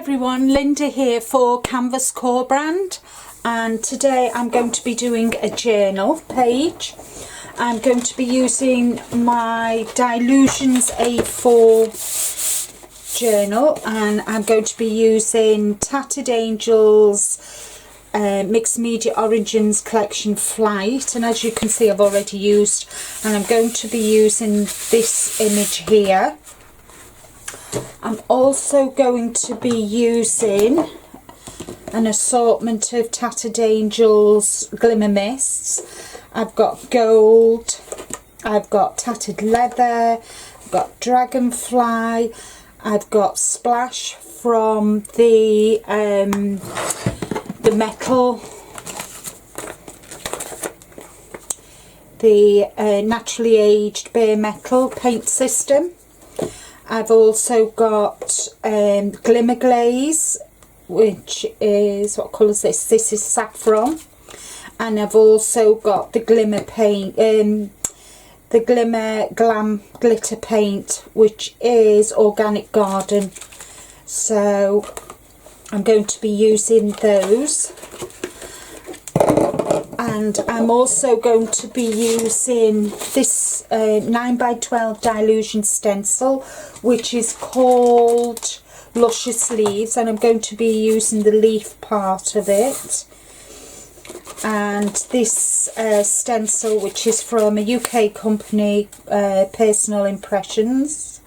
everyone, Linda here for Canvas Core brand, and today I'm going to be doing a journal page. I'm going to be using my Dilutions A4 journal, and I'm going to be using Tattered Angels Mixed Media Origins Collection Flight, and as you can see I've already used, and I'm going to be using this image here. I'm also going to be using an assortment of Tattered Angels Glimmer Mists. I've got gold, I've got tattered leather, I've got dragonfly, I've got splash from the metal, the naturally aged bare metal paint system. I've also got Glimmer Glaze, which is, what colour is this? This is saffron. And I've also got the Glimmer paint, the Glimmer Glam Glitter paint, which is Organic Garden. So I'm going to be using those. And I'm also going to be using this 9x12 Dilution stencil, which is called Luscious Leaves, and I'm going to be using the leaf part of it. And this stencil, which is from a UK company, Personal Impressions,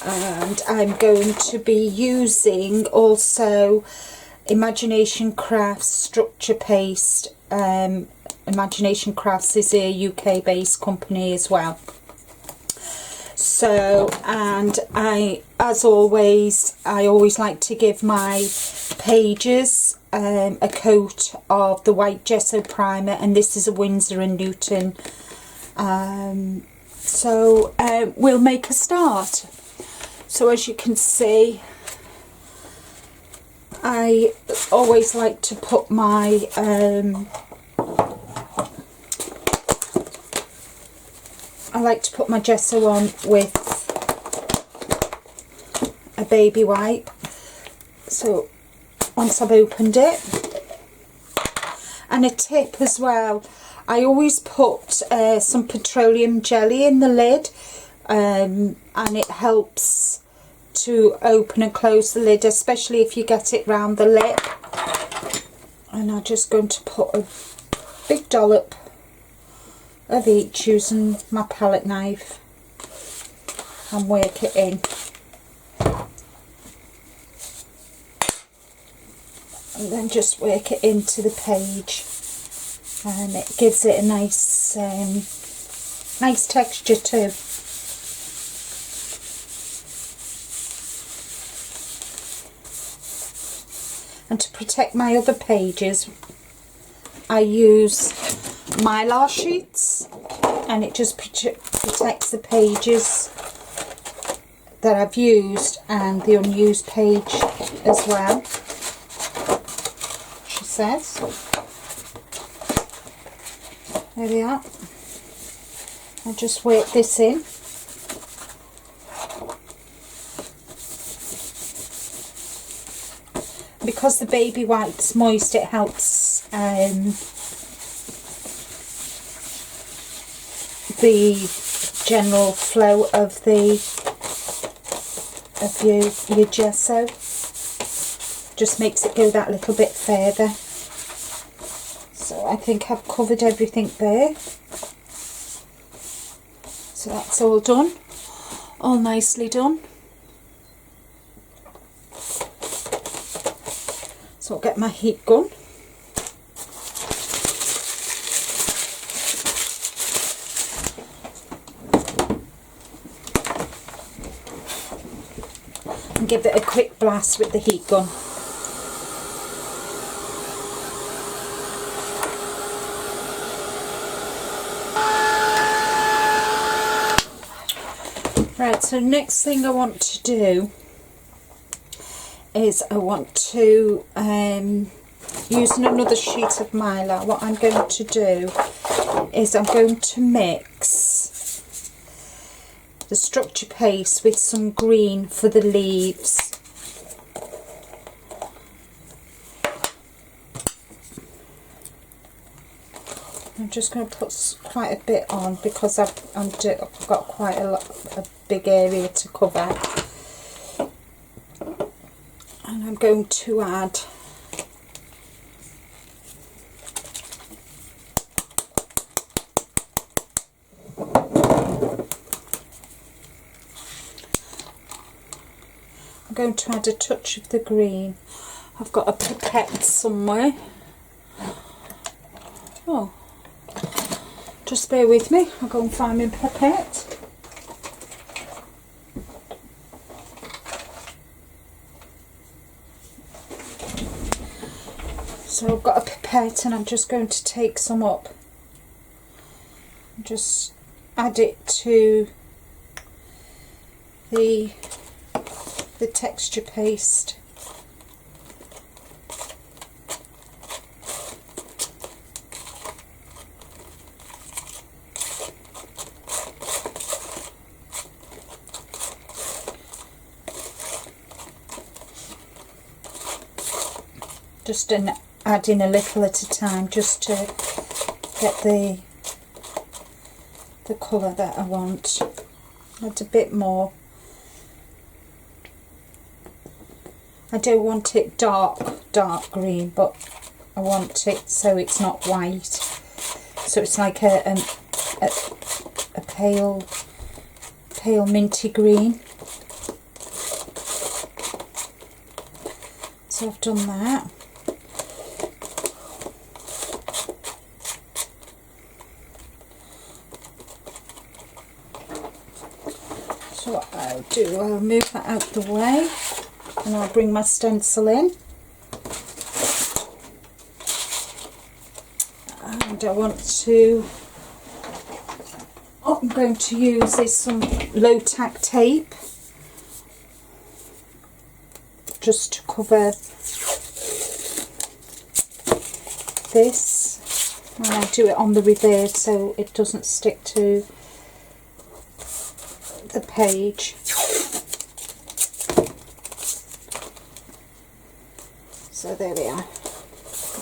and I'm going to be using also Imagination Crafts Structure Paste. Imagination Crafts is a UK based company as well. So, and as always, I always like to give my pages a coat of the white gesso primer, and this is a Winsor & Newton. So we'll make a start. So as you can see, I always like to put my gesso on with a baby wipe. So once I've opened it, and a tip as well, I always put some petroleum jelly in the lid, and it helps to open and close the lid, especially if you get it round the lip. And I'm just going to put a big dollop of each using my palette knife and work it in. And then just work it into the page, and it gives it a nice nice texture too. And to protect my other pages, I use Mylar sheets, and it just protects the pages that I've used and the unused page as well, she says. There we are. I'll just work this in. Because the baby wipe's moist, it helps the general flow of your gesso. Just makes it go that little bit further. So I think I've covered everything there. So that's all done, all nicely done. So I'll get my heat gun. And give it a quick blast with the heat gun. Right, so next thing I want to do is I want to using another sheet of Mylar, what I'm going to do is I'm going to mix the structure paste with some green for the leaves. just going to put quite a bit on because I've got quite a big area to cover. And I'm going to add a touch of the green. I've got a pipette somewhere. Oh, just bear with me, I'll go and find my pipette. So I've got a pipette and I'm just going to take some up. Just add it to the texture paste. Just adding a little at a time, just to get the colour that I want. Add a bit more. I don't want it dark green, but I want it so it's not white. So it's like a pale minty green. So I've done that. So what I'll do, I'll move that out the way. And I'll bring my stencil in, and I'm going to use some low tack tape just to cover this, and I do it on the reverse so it doesn't stick to the page. So there we are.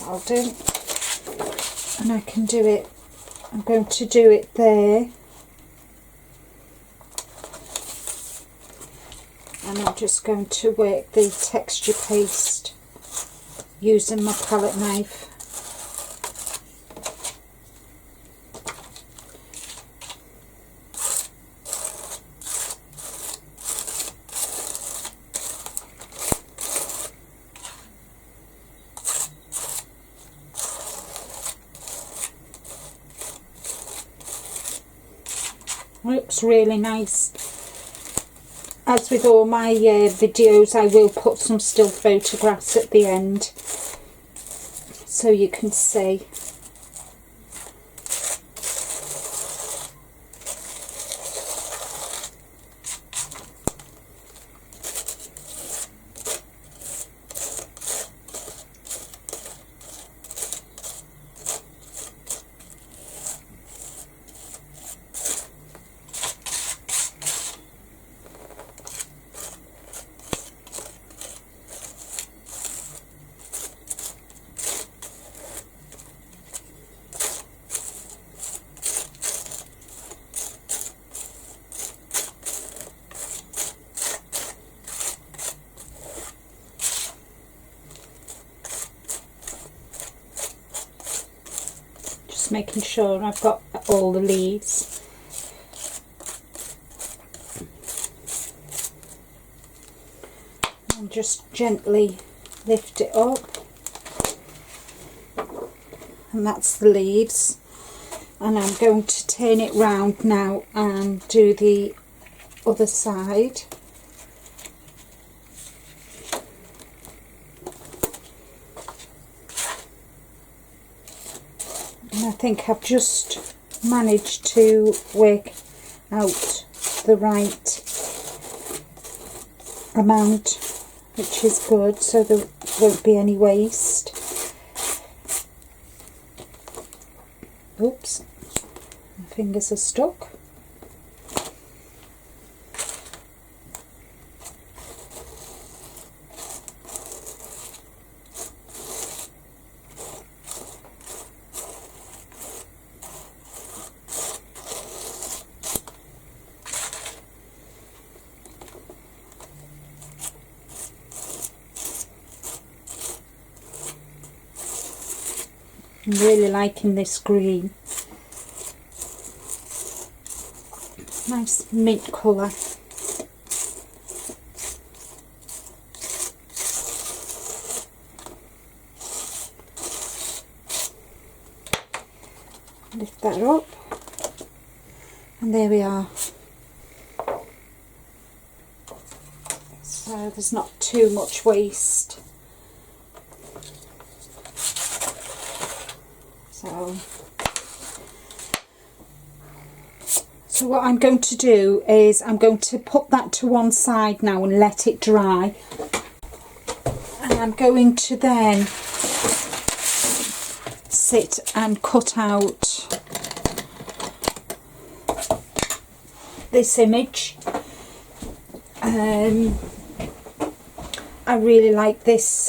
I'll do, and I can do it. I'm going to do it there, and I'm just going to work the texture paste using my palette knife. Looks really nice. As with all my videos, I will put some still photographs at the end so you can see. Making sure I've got all the leaves. And just gently lift it up, and that's the leaves. And I'm going to turn it round now and do the other side. I think I've just managed to work out the right amount, which is good, so there won't be any waste. Oops, my fingers are stuck. I'm really liking this green. Nice mint colour. Lift that up, and there we are. So there's not too much waste. So what I'm going to do is I'm going to put that to one side now and let it dry. And I'm going to then sit and cut out this image. I really like this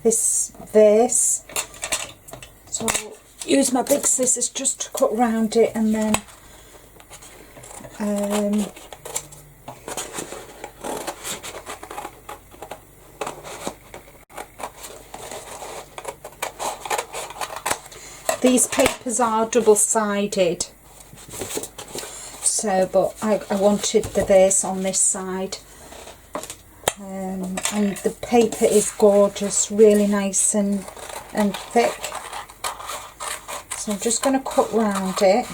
this vase, so I'll use my big scissors just to cut around it, and then these papers are double-sided, so but I wanted the vase on this side, and the paper is gorgeous, really nice and thick. So I'm just going to cut round it.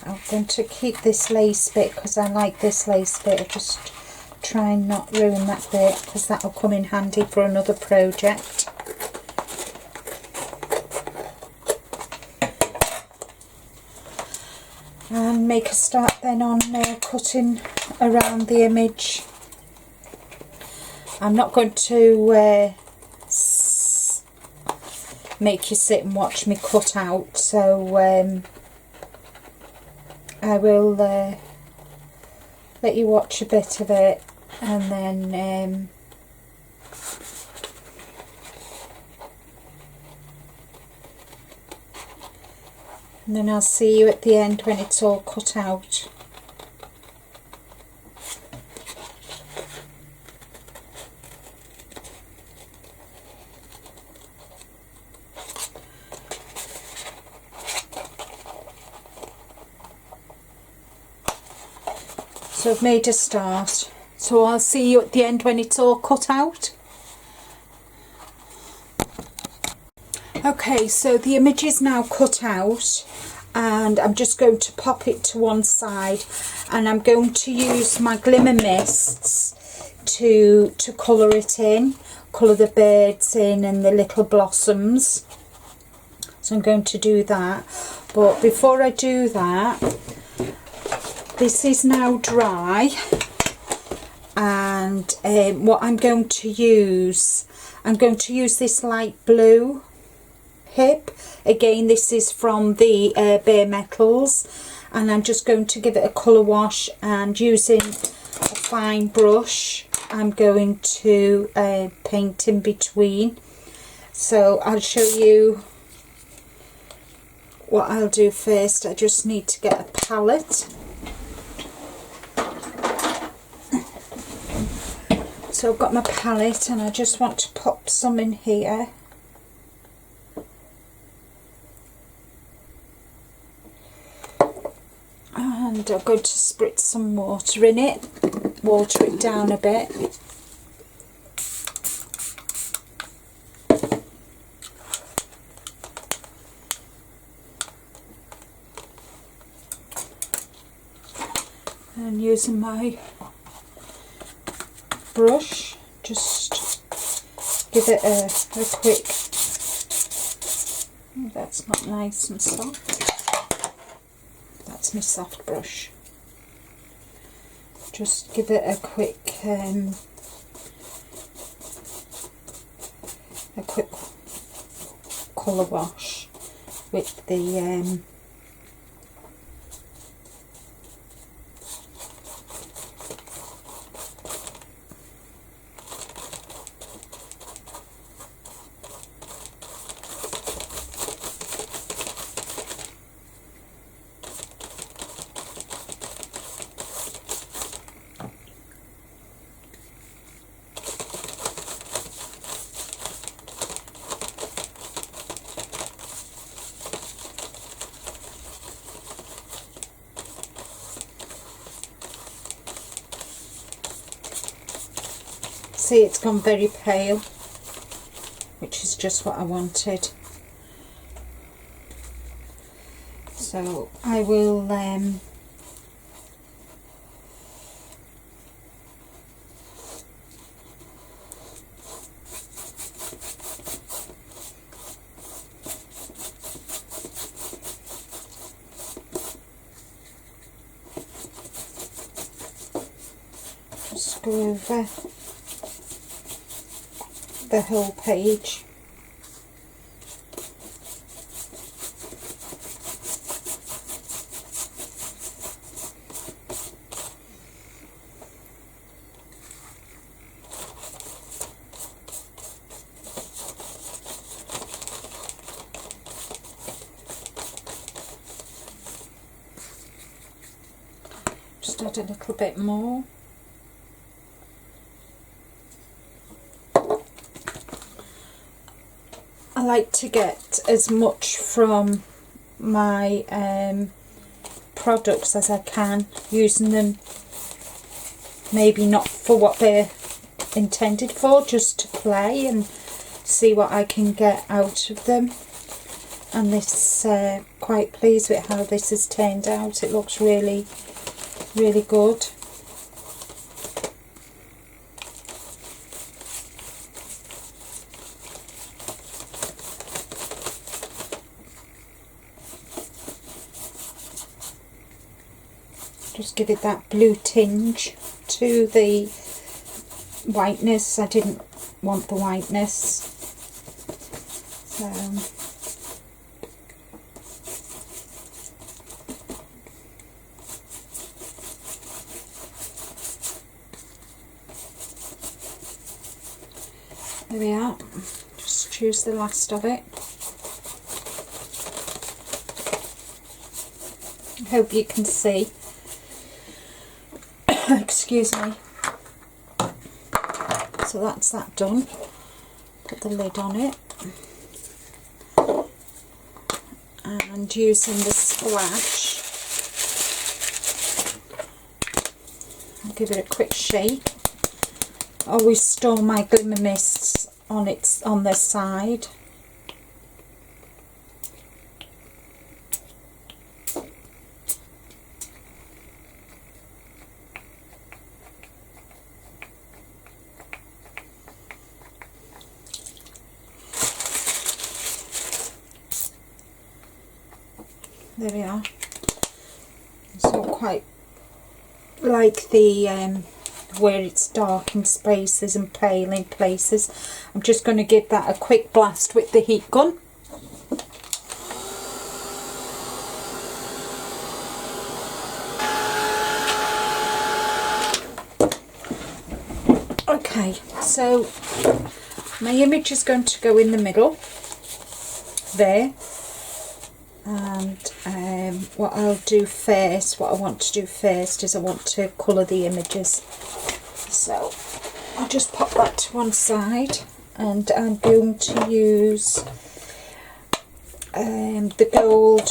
I'm going to keep this lace bit because I like this lace bit. I'll just try and not ruin that bit because that will come in handy for another project. And make a start then on cutting around the image. I'm not going to make you sit and watch me cut out, so I will let you watch a bit of it, and then I'll see you at the end when it's all cut out. So I've made a start, so I'll see you at the end when it's all cut out. Okay, so the image is now cut out, and I'm just going to pop it to one side, and I'm going to use my glimmer mists to colour it in, colour the birds in and the little blossoms. So I'm going to do that, but before I do that, this is now dry, and what I'm going to use this light blue hip. Again, this is from the Bare Metals, and I'm just going to give it a colour wash, and using a fine brush I'm going to paint in between. So I'll show you what I'll do first. I just need to get a palette. So I've got my palette, and I just want to pop some in here. And I'm going to spritz some water in it, water it down a bit. And using my brush, just give it a quick, that's not nice and soft, that's my soft brush, just give it a quick colour wash with the see it's gone very pale, which is just what I wanted. So I will just go over the whole page. Just add a little bit more. I like to get as much from my products as I can, using them maybe not for what they're intended for, just to play and see what I can get out of them. And this quite pleased with how this has turned out. It looks really good. Just give it that blue tinge to the whiteness. I didn't want the whiteness. So there we are. Just choose the last of it. I hope you can see. Excuse me. So that's that done. Put the lid on it. And using the splash, I'll give it a quick shake. I always store my glimmer mists on the side. There we are. So quite like the where it's dark in spaces and pale in places. I'm just going to give that a quick blast with the heat gun. Okay, so my image is going to go in the middle there. And what I want to do first is I want to colour the images. So I'll just pop that to one side, and I'm going to use the gold,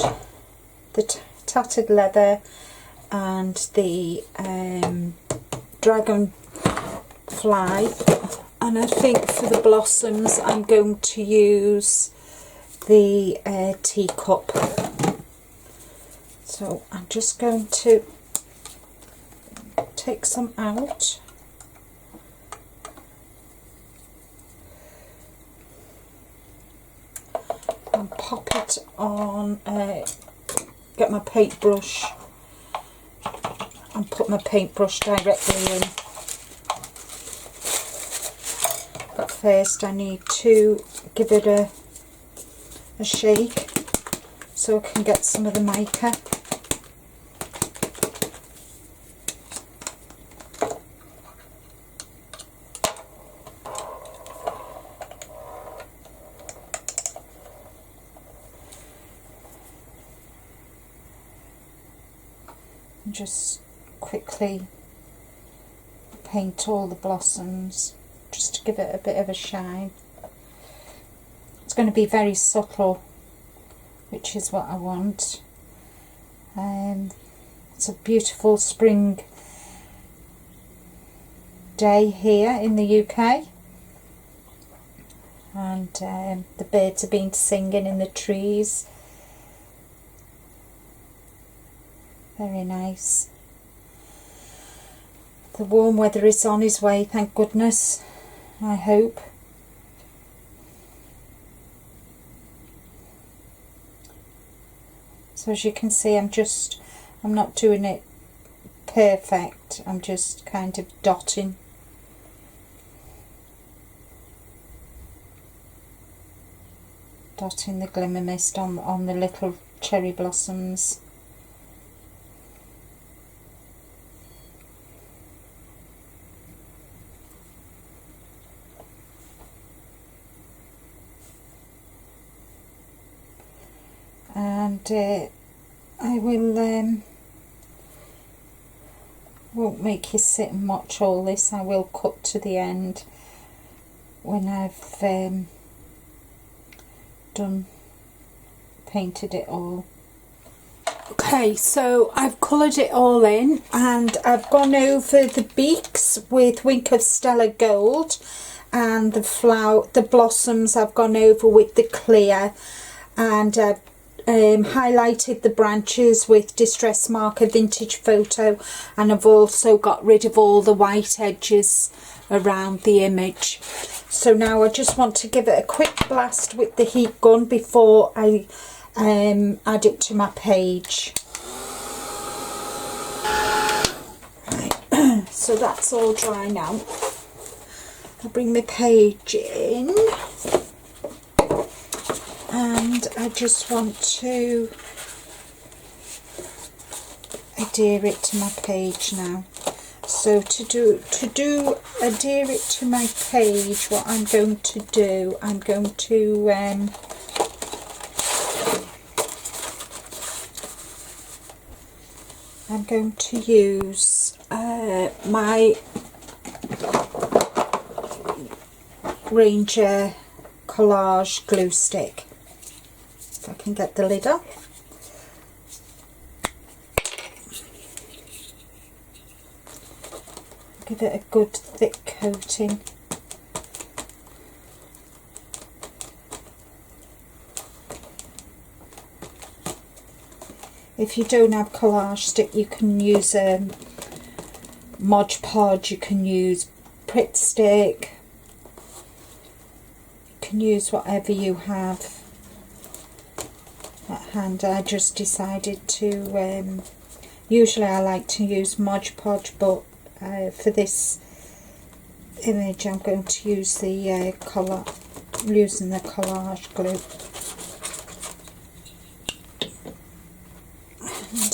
the tattered leather, and the dragonfly. And I think for the blossoms I'm going to use the teacup. So I'm just going to take some out. And pop it on, get my paintbrush and put my paintbrush directly in. But first I need to give it a shake so I can get some of the mica. And just quickly paint all the blossoms just to give it a bit of a shine. It's going to be very subtle, which is what I want. It's a beautiful spring day here in the UK, and the birds have been singing in the trees. Very nice. The warm weather is on its way, thank goodness, I hope. So as you can see, I'm not doing it perfect, I'm just kind of dotting. Dotting the glimmer mist on the little cherry blossoms. And I will won't make you sit and watch all this. I will cut to the end when I've done painted it all. Okay, so I've coloured it all in, and I've gone over the beaks with Wink of Stella Gold, and the blossoms I've gone over with the clear, and I've highlighted the branches with Distress Marker Vintage Photo, and I've also got rid of all the white edges around the image. So now I just want to give it a quick blast with the heat gun before I add it to my page. Right. So that's all dry now. I'll bring my page in, and I just want to adhere it to my page now. So to adhere it to my page, what I'm going to do, I'm going to use my Ranger collage glue stick. If I can get the lid off. Give it a good thick coating. If you don't have collage stick, you can use Mod Podge, you can use Pritt stick, you can use whatever you have at hand. I just decided to, usually I like to use Mod Podge, but for this image I'm going to use the using the collage glue. And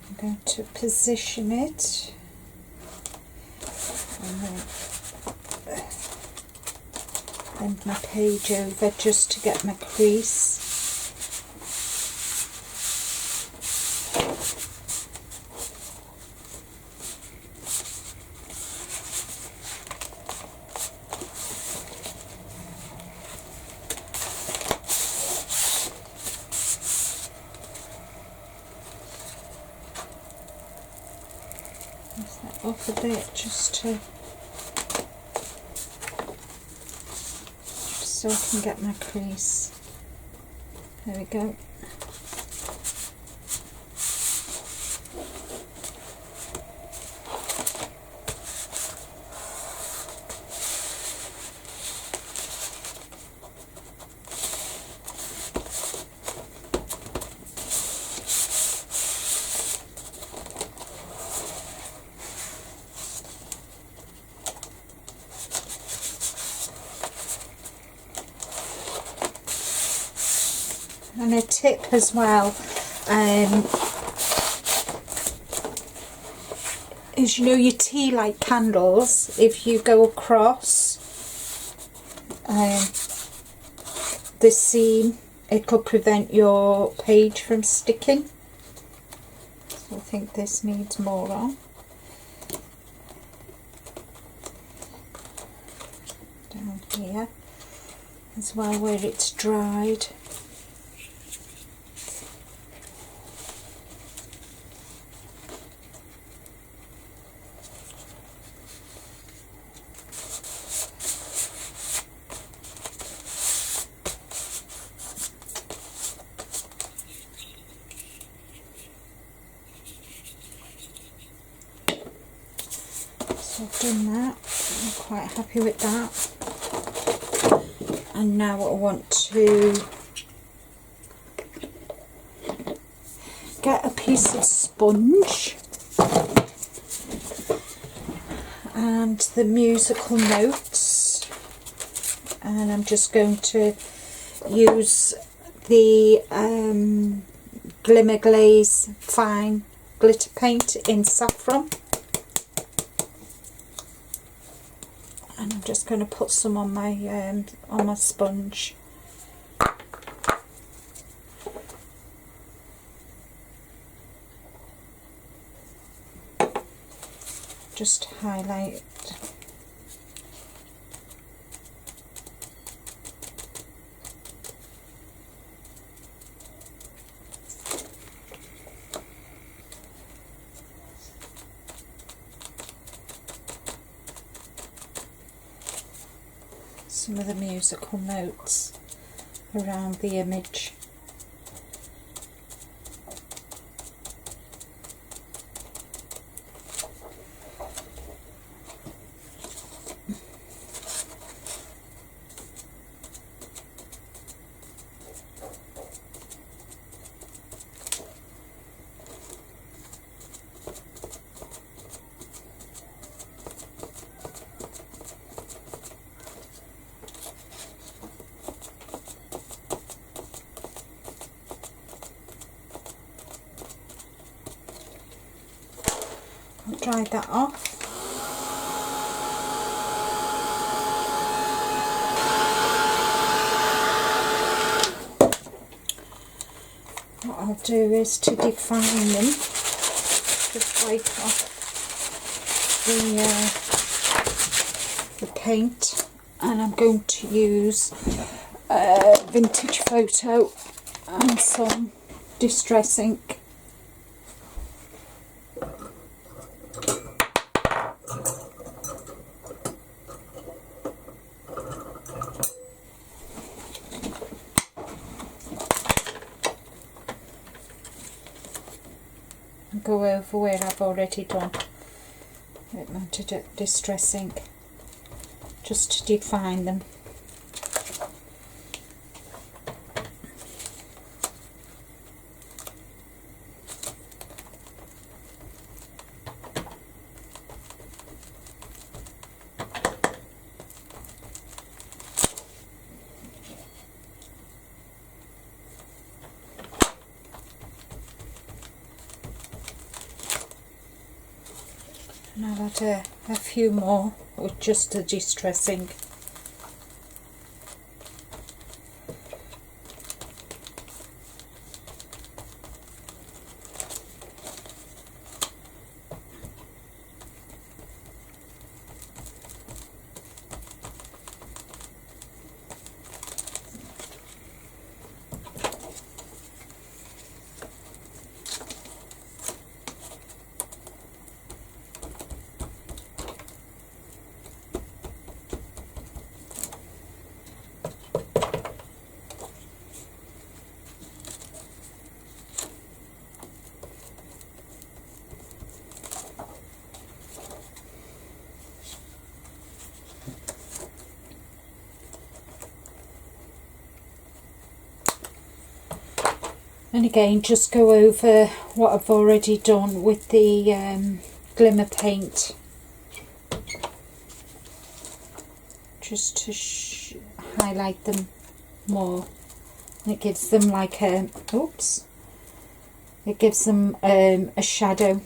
I'm going to position it and then bend my page over just to get my crease. Off a bit just so I can get my crease. There we go. And a tip as well is, you know, your tea light candles, if you go across the seam, it'll prevent your page from sticking. So I think this needs more on. Down here as well where it's dried. So I've done that, I'm quite happy with that. And now I want to get a piece of sponge and the musical notes, and I'm just going to use the Glimmer Glaze fine glitter paint in saffron, and I'm just going to put some on my sponge. Just highlight. Some of the musical notes around the image. I'll dry that off. What I'll do is to define them, just wipe off the paint, and I'm going to use Vintage Photo and some Distress ink. Go over where I've already done with my Distress ink, just to define them. And I'll add a few more with just the Distress ink. And again, just go over what I've already done with the glimmer paint, just to highlight them more. And it gives them like a, oops, it gives them a shadow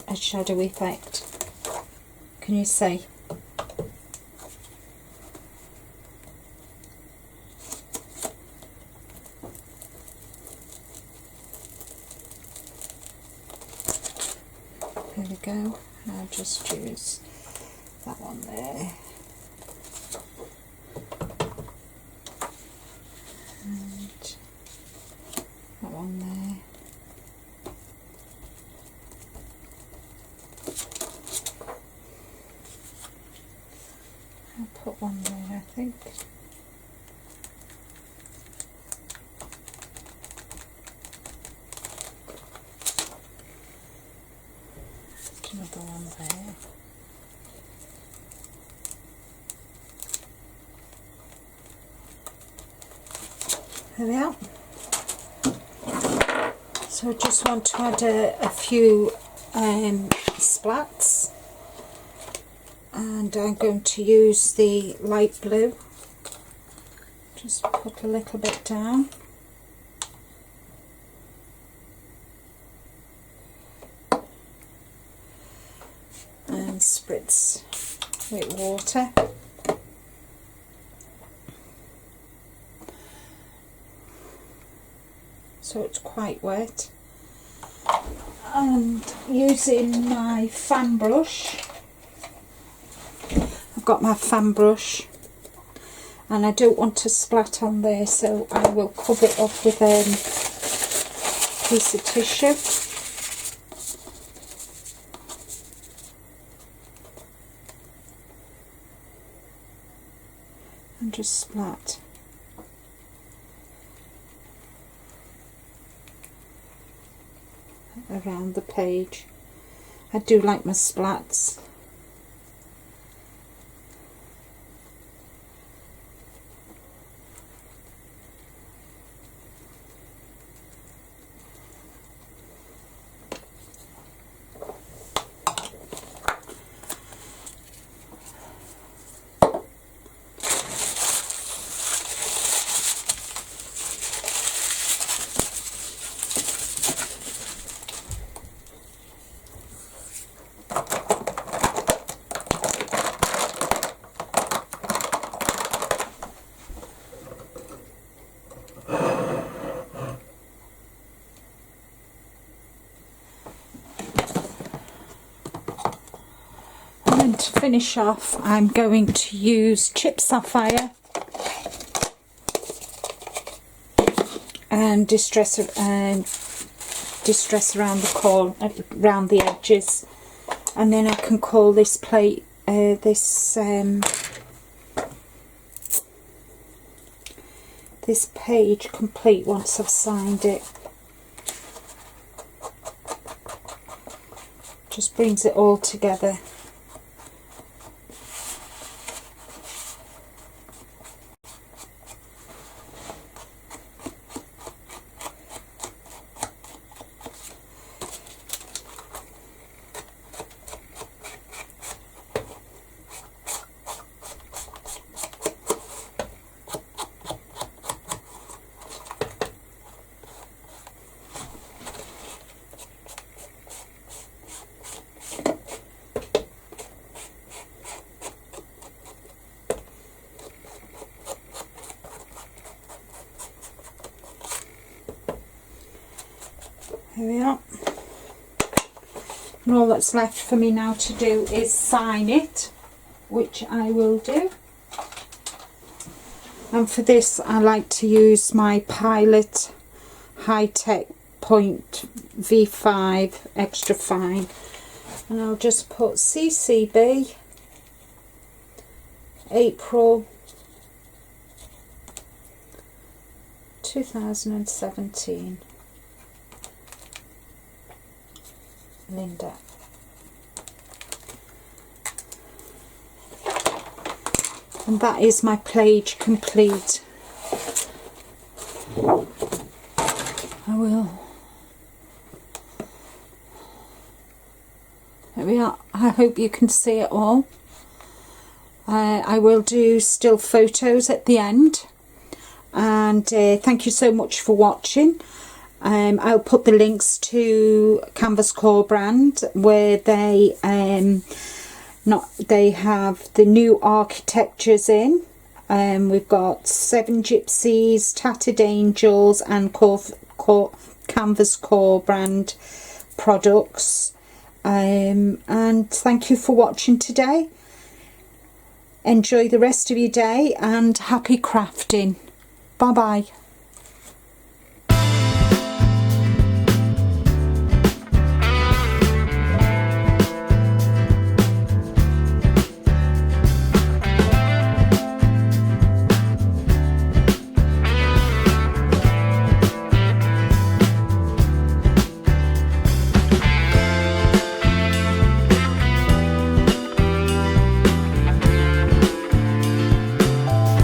effect. Can you see? There we go. I'll just use that one there. And that one there. I'll put one there, I think. Another one there. There we are. So I just want to add a few splats, and I'm going to use the light blue. Just put a little bit down. And spritz with water. So it's quite wet, and using my fan brush, I've got my fan brush, and I don't want to splat on there, so I will cover it up with a piece of tissue. And just splat. Around the page. I do like my splats. And to finish off, I'm going to use Chip Sapphire and distress around the edges, and then I can call this plate this page complete once I've signed it. Just brings it all together. Here we are. And all that's left for me now to do is sign it, which I will do. And for this I like to use my Pilot High-Tech Point V5 extra fine, and I'll just put CCB April 2017 Linda. And that is my page complete. There we are. I hope you can see it all. I will do still photos at the end, and thank you so much for watching. I'll put the links to Canvas Core brand, where they have the new architectures in. We've got 7 Gypsies, Tattered Angels, and Canvas Core brand products. And thank you for watching today. Enjoy the rest of your day and happy crafting. Bye bye.